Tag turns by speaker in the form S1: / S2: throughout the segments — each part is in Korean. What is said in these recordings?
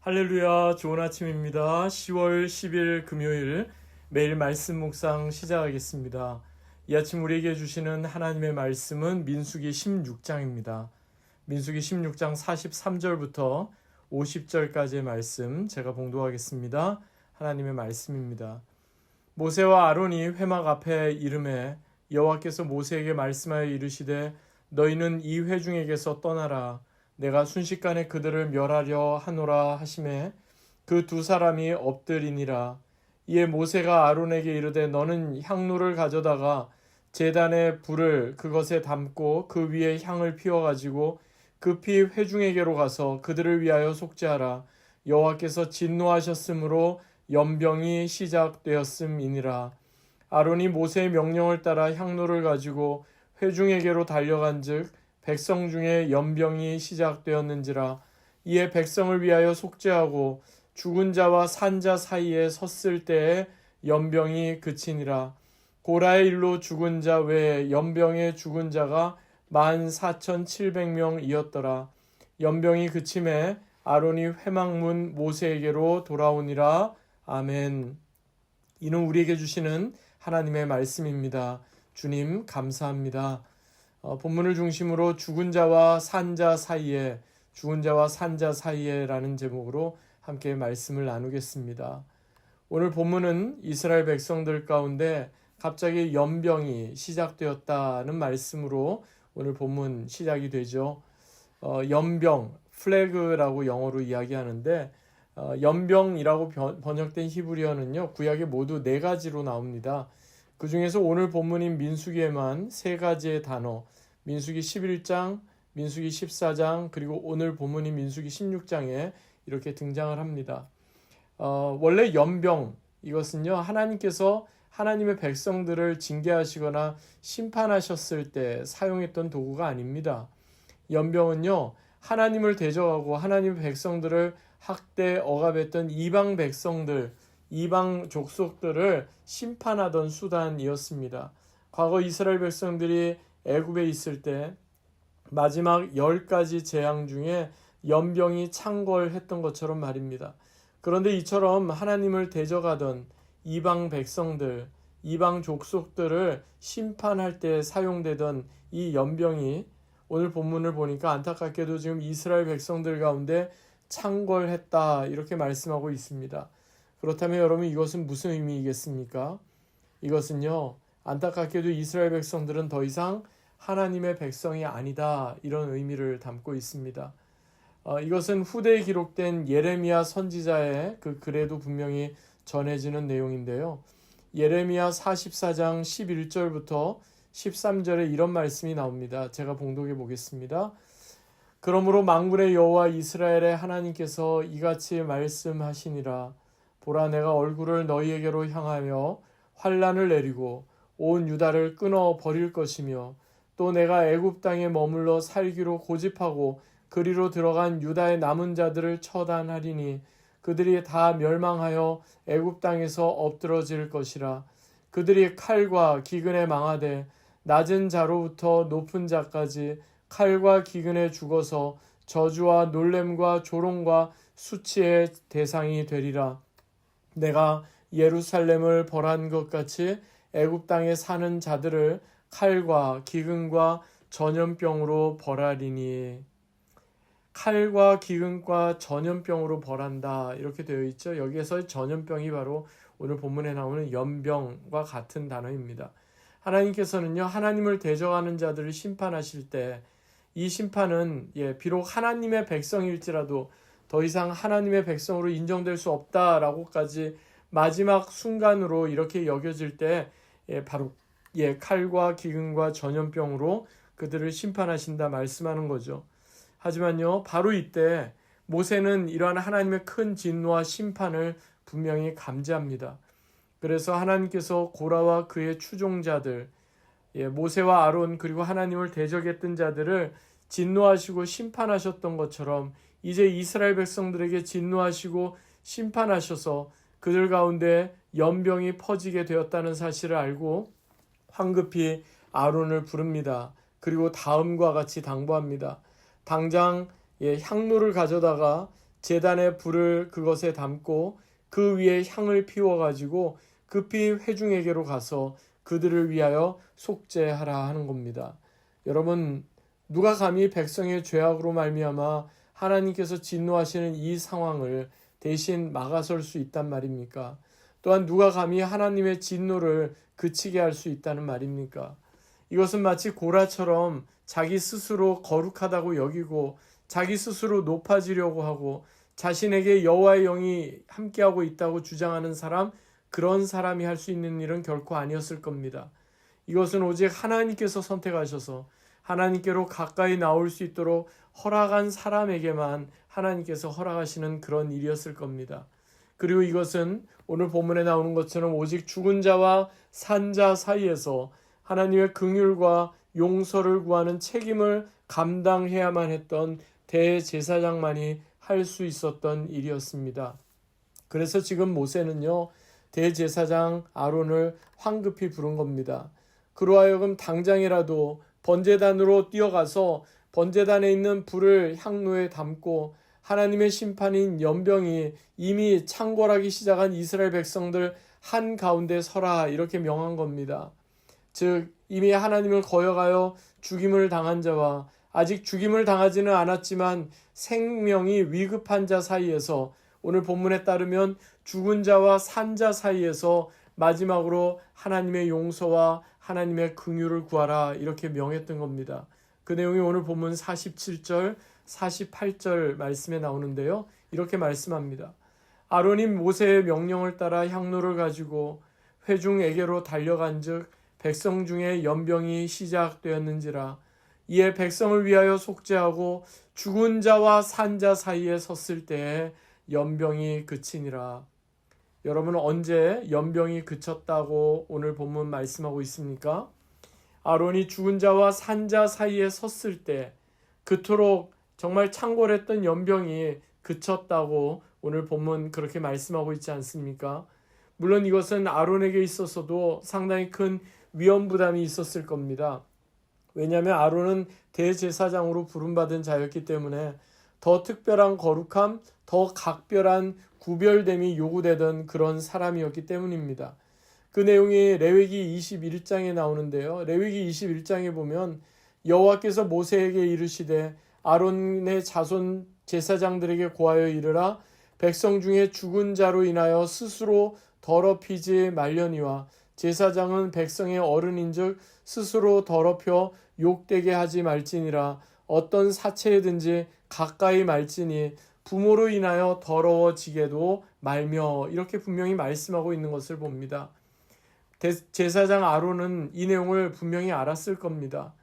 S1: 할렐루야, 좋은 아침입니다. 10월 10일 금요일 매일 말씀 묵상 시작하겠습니다. 이 아침 우리에게 주시는 하나님의 말씀은 민수기 16장입니다. 민수기 16장 43절부터 50절까지의 말씀 제가 봉독하겠습니다. 하나님의 말씀입니다. 모세와 아론이 회막 앞에 이르매 여호와께서 모세에게 말씀하여 이르시되 너희는 이 회중에게서 떠나라. 내가 순식간에 그들을 멸하려 하노라 하시매 그 두 사람이 엎드리니라. 이에 모세가 아론에게 이르되 너는 향로를 가져다가 제단에 불을 그것에 담고 그 위에 향을 피워가지고 급히 회중에게로 가서 그들을 위하여 속죄하라. 여호와께서 진노하셨으므로 연병이 시작되었음이니라. 아론이 모세의 명령을 따라 향로를 가지고 회중에게로 달려간즉 백성 중에 연병이 시작되었는지라. 이에 백성을 위하여 속죄하고 죽은 자와 산 자 사이에 섰을 때에 연병이 그치니라. 고라의 일로 죽은 자 외에 연병에 죽은 자가 14,700명이었더라. 연병이 그침에 아론이 회막문 모세에게로 돌아오니라. 아멘. 이는 우리에게 주시는 하나님의 말씀입니다. 주님 감사합니다. 본문을 중심으로 죽은 자와 산 자 사이에, 죽은 자와 산 자 사이에라는 제목으로 함께 말씀을 나누겠습니다. 오늘 본문은 이스라엘 백성들 가운데 갑자기 연병이 시작되었다는 말씀으로 오늘 본문 시작이 되죠. 연병, 플래그라고 영어로 이야기하는데 연병이라고 번역된 히브리어는요, 구약에 모두 4가지로 나옵니다. 그 중에서 오늘 본문인 민수기에만 3가지의 단어, 민수기 11장, 민수기 14장, 그리고 오늘 본문인 민수기 16장에 이렇게 등장을 합니다. 원래 연병, 이것은요, 하나님께서 하나님의 백성들을 징계하시거나 심판하셨을 때 사용했던 도구가 아닙니다. 연병은요, 하나님을 대적하고 하나님의 백성들을 학대, 억압했던 이방 백성들, 이방 족속들을 심판하던 수단이었습니다. 과거 이스라엘 백성들이 애굽에 있을 때 마지막 10가지 재앙 중에 연병이 창궐했던 것처럼 말입니다. 그런데 이처럼 하나님을 대적하던 이방 백성들, 이방 족속들을 심판할 때 사용되던 이 연병이 오늘 본문을 보니까 안타깝게도 지금 이스라엘 백성들 가운데 창궐했다, 이렇게 말씀하고 있습니다. 그렇다면 여러분, 이것은 무슨 의미이겠습니까? 이것은요, 안타깝게도 이스라엘 백성들은 더 이상 하나님의 백성이 아니다, 이런 의미를 담고 있습니다. 이것은 후대에 기록된 예레미야 선지자의 그 글에도 분명히 전해지는 내용인데요. 예레미야 44장 11절부터 13절에 이런 말씀이 나옵니다. 제가 봉독해 보겠습니다. 그러므로 만군의 여호와 이스라엘의 하나님께서 이같이 말씀하시니라. 보라, 내가 얼굴을 너희에게로 향하여 환난을 내리고 온 유다를 끊어 버릴 것이며 또 내가 애굽 땅에 머물러 살기로 고집하고 그리로 들어간 유다의 남은 자들을 처단하리니 그들이 다 멸망하여 애굽 땅에서 엎드러질 것이라. 그들이 칼과 기근에 망하되 낮은 자로부터 높은 자까지 칼과 기근에 죽어서 저주와 놀램과 조롱과 수치의 대상이 되리라. 내가 예루살렘을 벌한 것 같이 애굽 땅에 사는 자들을 칼과 기근과 전염병으로 벌하리니. 칼과 기근과 전염병으로 벌한다, 이렇게 되어 있죠. 여기에서 전염병이 바로 오늘 본문에 나오는 연병과 같은 단어입니다. 하나님께서는요, 하나님을 대적하는 자들을 심판하실 때 이 심판은 비록 하나님의 백성일지라도 더 이상 하나님의 백성으로 인정될 수 없다라고까지 마지막 순간으로 이렇게 여겨질 때 바로 칼과 기근과 전염병으로 그들을 심판하신다 말씀하는 거죠. 하지만요, 바로 이때 모세는 이러한 하나님의 큰 진노와 심판을 분명히 감지합니다. 그래서 하나님께서 고라와 그의 추종자들, 모세와 아론, 그리고 하나님을 대적했던 자들을 진노하시고 심판하셨던 것처럼 이제 이스라엘 백성들에게 진노하시고 심판하셔서 그들 가운데 연병이 퍼지게 되었다는 사실을 알고 황급히 아론을 부릅니다. 그리고 다음과 같이 당부합니다. 당장 향로를 가져다가 제단의 불을 그것에 담고 그 위에 향을 피워가지고 급히 회중에게로 가서 그들을 위하여 속죄하라 하는 겁니다. 여러분, 누가 감히 백성의 죄악으로 말미암아 하나님께서 진노하시는 이 상황을 대신 막아설 수 있단 말입니까? 또한 누가 감히 하나님의 진노를 그치게 할 수 있다는 말입니까? 이것은 마치 고라처럼 자기 스스로 거룩하다고 여기고 자기 스스로 높아지려고 하고 자신에게 여호와의 영이 함께하고 있다고 주장하는 사람, 그런 사람이 할 수 있는 일은 결코 아니었을 겁니다. 이것은 오직 하나님께서 선택하셔서 하나님께로 가까이 나올 수 있도록 허락한 사람에게만 하나님께서 허락하시는 그런 일이었을 겁니다. 그리고 이것은 오늘 본문에 나오는 것처럼 오직 죽은 자와 산 자 사이에서 하나님의 긍휼과 용서를 구하는 책임을 감당해야만 했던 대제사장만이 할 수 있었던 일이었습니다. 그래서 지금 모세는요, 대제사장 아론을 황급히 부른 겁니다. 그로 하여금 당장이라도 번제단으로 뛰어가서 번제단에 있는 불을 향로에 담고 하나님의 심판인 연병이 이미 창궐하기 시작한 이스라엘 백성들 한가운데 서라, 이렇게 명한 겁니다. 즉 이미 하나님을 거역하여 죽임을 당한 자와 아직 죽임을 당하지는 않았지만 생명이 위급한 자 사이에서, 오늘 본문에 따르면 죽은 자와 산 자 사이에서 마지막으로 하나님의 용서와 하나님의 긍휼을 구하라, 이렇게 명했던 겁니다. 그 내용이 오늘 본문 47절, 48절 말씀에 나오는데요. 이렇게 말씀합니다. 아론이 모세의 명령을 따라 향로를 가지고 회중에게로 달려간즉 백성 중에 연병이 시작되었는지라. 이에 백성을 위하여 속죄하고 죽은 자와 산 자 사이에 섰을 때에 연병이 그치니라. 여러분, 언제 연병이 그쳤다고 오늘 본문 말씀하고 있습니까? 아론이 죽은 자와 산 자 사이에 섰을 때 그토록 정말 창궐했던 연병이 그쳤다고 오늘 본문 그렇게 말씀하고 있지 않습니까? 물론 이것은 아론에게 있어서도 상당히 큰 위험 부담이 있었을 겁니다. 왜냐하면 아론은 대제사장으로 부름받은 자였기 때문에 더 특별한 거룩함, 더 각별한 구별됨이 요구되던 그런 사람이었기 때문입니다. 그 내용이 레위기 21장에 나오는데요. 레위기 21장에 보면 여호와께서 모세에게 이르시되 아론의 자손 제사장들에게 고하여 이르라. 백성 중에 죽은 자로 인하여 스스로 더럽히지 말려니와 제사장은 백성의 어른인즉 스스로 더럽혀 욕되게 하지 말지니라. 어떤 사체든지 가까이 말지니 부모로 인하여 더러워지게도 말며, 이렇게 분명히 말씀하고 있는 것을 봅니다. 제사장 아론은 이 내용을 분명히 알았을 겁니다.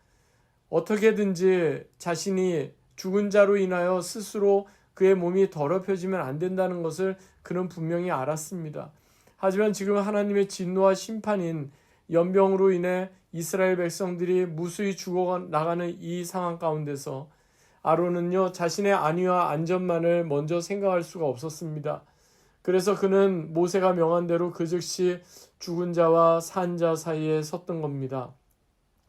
S1: 어떻게든지 자신이 죽은 자로 인하여 스스로 그의 몸이 더럽혀지면 안 된다는 것을 그는 분명히 알았습니다. 하지만 지금 하나님의 진노와 심판인 연병으로 인해 이스라엘 백성들이 무수히 죽어나가는 이 상황 가운데서 아론은요, 자신의 안위와 안전만을 먼저 생각할 수가 없었습니다. 그래서 그는 모세가 명한 대로 그 즉시 죽은 자와 산 자 사이에 섰던 겁니다.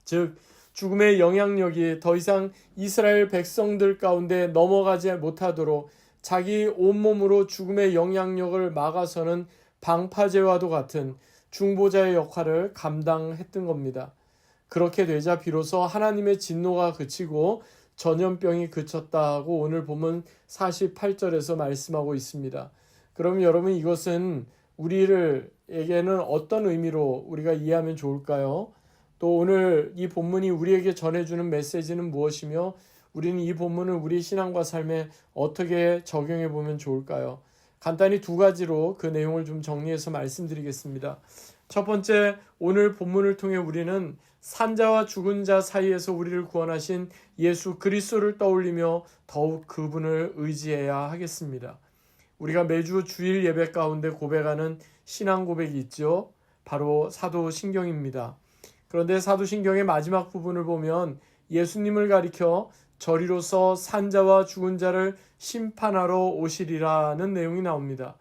S1: 즉 죽음의 영향력이 더 이상 이스라엘 백성들 가운데 넘어가지 못하도록 자기 온몸으로 죽음의 영향력을 막아서는 방파제와도 같은 중보자의 역할을 감당했던 겁니다. 그렇게 되자 비로소 하나님의 진노가 그치고 전염병이 그쳤다고 오늘 본문 48절에서 말씀하고 있습니다. 그럼 여러분, 이것은 우리에게는 어떤 의미로 우리가 이해하면 좋을까요? 또 오늘 이 본문이 우리에게 전해주는 메시지는 무엇이며 우리는 이 본문을 우리 신앙과 삶에 어떻게 적용해 보면 좋을까요? 간단히 두 가지로 그 내용을 좀 정리해서 말씀드리겠습니다. 첫 번째, 오늘 본문을 통해 우리는 산자와 죽은 자 사이에서 우리를 구원하신 예수 그리스도를 떠올리며 더욱 그분을 의지해야 하겠습니다. 우리가 매주 주일 예배 가운데 고백하는 신앙 고백이 있죠. 바로 사도신경입니다. 그런데 사도신경의 마지막 부분을 보면 예수님을 가리켜 저리로서 산자와 죽은 자를 심판하러 오시리라는 내용이 나옵니다.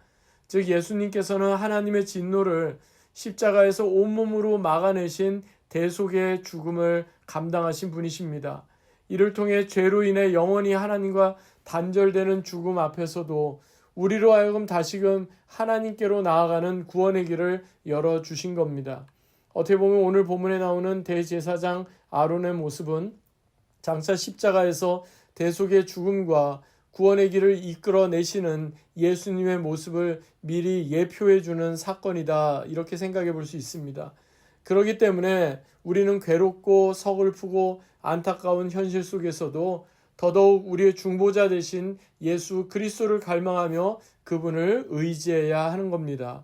S1: 즉 예수님께서는 하나님의 진노를 십자가에서 온몸으로 막아내신 대속의 죽음을 감당하신 분이십니다. 이를 통해 죄로 인해 영원히 하나님과 단절되는 죽음 앞에서도 우리로 하여금 다시금 하나님께로 나아가는 구원의 길을 열어주신 겁니다. 어떻게 보면 오늘 본문에 나오는 대제사장 아론의 모습은 장차 십자가에서 대속의 죽음과 구원의 길을 이끌어내시는 예수님의 모습을 미리 예표해주는 사건이다, 이렇게 생각해 볼 수 있습니다. 그렇기 때문에 우리는 괴롭고 서글프고 안타까운 현실 속에서도 더더욱 우리의 중보자 되신 예수 그리스도를 갈망하며 그분을 의지해야 하는 겁니다.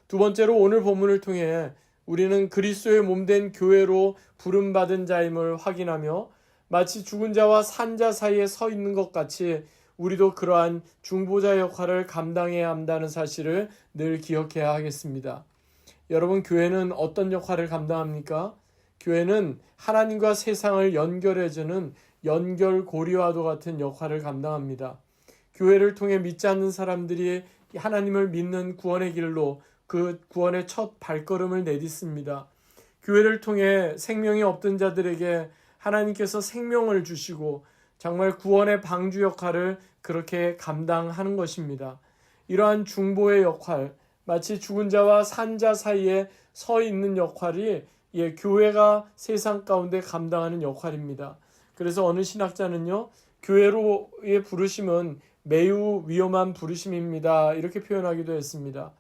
S1: 두 번째로 오늘 본문을 통해 우리는 그리스도의 몸된 교회로 부름받은 자임을 확인하며 마치 죽은 자와 산 자 사이에 서 있는 것 같이 우리도 그러한 중보자 역할을 감당해야 한다는 사실을 늘 기억해야 하겠습니다. 여러분, 교회는 어떤 역할을 감당합니까? 교회는 하나님과 세상을 연결해주는 연결고리와도 같은 역할을 감당합니다. 교회를 통해 믿지 않는 사람들이 하나님을 믿는 구원의 길로 그 구원의 첫 발걸음을 내딛습니다. 교회를 통해 생명이 없던 자들에게 하나님께서 생명을 주시고 정말 구원의 방주 역할을 그렇게 감당하는 것입니다. 이러한 중보의 역할, 마치 죽은 자와 산 자 사이에 서 있는 역할이 교회가 세상 가운데 감당하는 역할입니다. 그래서 어느 신학자는요, 교회로의 부르심은 매우 위험한 부르심입니다, 이렇게 표현하기도 했습니다.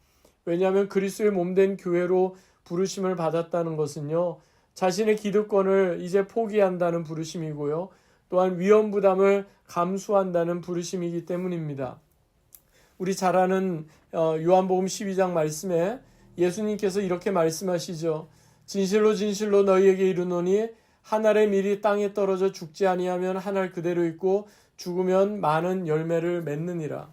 S1: 왜냐하면 그리스도의 몸된 교회로 부르심을 받았다는 것은요, 자신의 기득권을 이제 포기한다는 부르심이고요, 또한 위험 부담을 감수한다는 부르심이기 때문입니다. 우리 잘 아는 요한복음 12장 말씀에 예수님께서 이렇게 말씀하시죠. 진실로 진실로 너희에게 이르노니 한 알의 밀이 땅에 떨어져 죽지 아니하면 한 알 그대로 있고 죽으면 많은 열매를 맺느니라.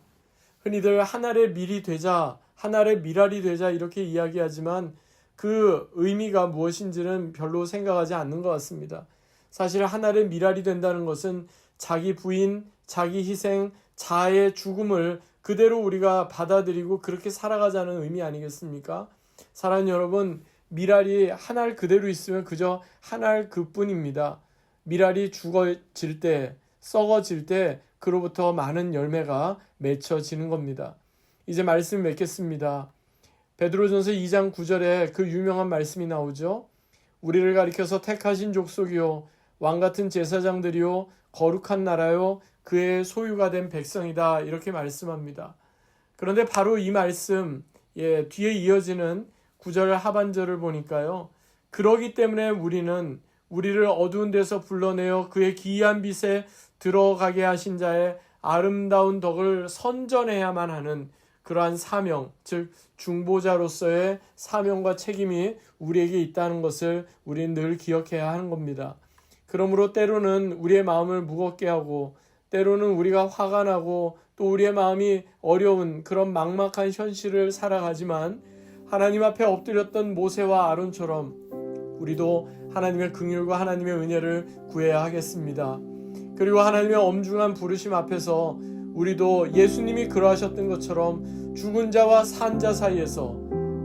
S1: 흔히들 한 알의 밀이 되자, 한 알의 밀알이 되자 이렇게 이야기하지만 그 의미가 무엇인지는 별로 생각하지 않는 것 같습니다. 사실 한 알의 밀알이 된다는 것은 자기 부인, 자기 희생, 자아의 죽음을 그대로 우리가 받아들이고 그렇게 살아가자는 의미 아니겠습니까? 사랑하는 여러분, 밀알이 한 알 그대로 있으면 그저 한 알 그뿐입니다. 밀알이 죽어질 때, 썩어질 때 그로부터 많은 열매가 맺혀지는 겁니다. 이제 말씀 맺겠습니다. 베드로전서 2장 9절에 그 유명한 말씀이 나오죠. 우리를 가리켜서 택하신 족속이요 왕같은 제사장들이요 거룩한 나라요 그의 소유가 된 백성이다, 이렇게 말씀합니다. 그런데 바로 이 말씀 뒤에 이어지는 9절 하반절을 보니까요, 그러기 때문에 우리를 어두운 데서 불러내어 그의 기이한 빛에 들어가게 하신 자의 아름다운 덕을 선전해야만 하는 그러한 사명, 즉 중보자로서의 사명과 책임이 우리에게 있다는 것을 우리는 늘 기억해야 하는 겁니다. 그러므로 때로는 우리의 마음을 무겁게 하고 때로는 우리가 화가 나고 또 우리의 마음이 어려운 그런 막막한 현실을 살아가지만 하나님 앞에 엎드렸던 모세와 아론처럼 우리도 하나님의 긍휼과 하나님의 은혜를 구해야 하겠습니다. 그리고 하나님의 엄중한 부르심 앞에서 우리도 예수님이 그러하셨던 것처럼 죽은 자와 산 자 사이에서,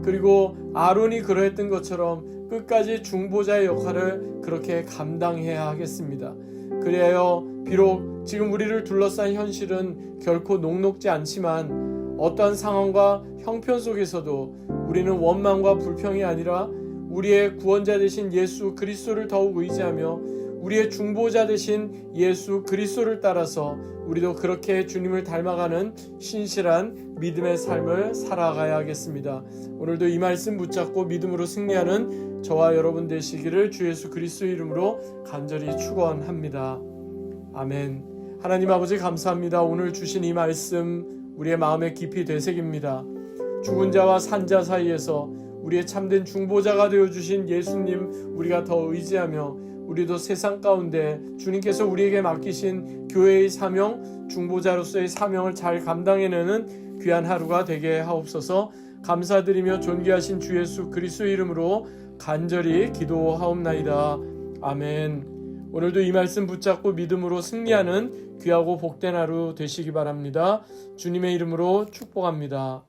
S1: 그리고 아론이 그러했던 것처럼 끝까지 중보자의 역할을 그렇게 감당해야 하겠습니다. 그래야 비록 지금 우리를 둘러싼 현실은 결코 녹록지 않지만 어떠한 상황과 형편 속에서도 우리는 원망과 불평이 아니라 우리의 구원자 되신 예수 그리스도를 더욱 의지하며 우리의 중보자 되신 예수 그리스도를 따라서 우리도 그렇게 주님을 닮아가는 신실한 믿음의 삶을 살아가야 하겠습니다. 오늘도 이 말씀 붙잡고 믿음으로 승리하는 저와 여러분 되시기를 주 예수 그리스도의 이름으로 간절히 축원합니다. 아멘. 하나님 아버지 감사합니다. 오늘 주신 이 말씀 우리의 마음에 깊이 되새깁니다. 죽은 자와 산 자 사이에서 우리의 참된 중보자가 되어주신 예수님 우리가 더 의지하며 우리도 세상 가운데 주님께서 우리에게 맡기신 교회의 사명, 중보자로서의 사명을 잘 감당해내는 귀한 하루가 되게 하옵소서. 감사드리며 존귀하신 주 예수 그리스도의 이름으로 간절히 기도하옵나이다. 아멘. 오늘도 이 말씀 붙잡고 믿음으로 승리하는 귀하고 복된 하루 되시기 바랍니다. 주님의 이름으로 축복합니다.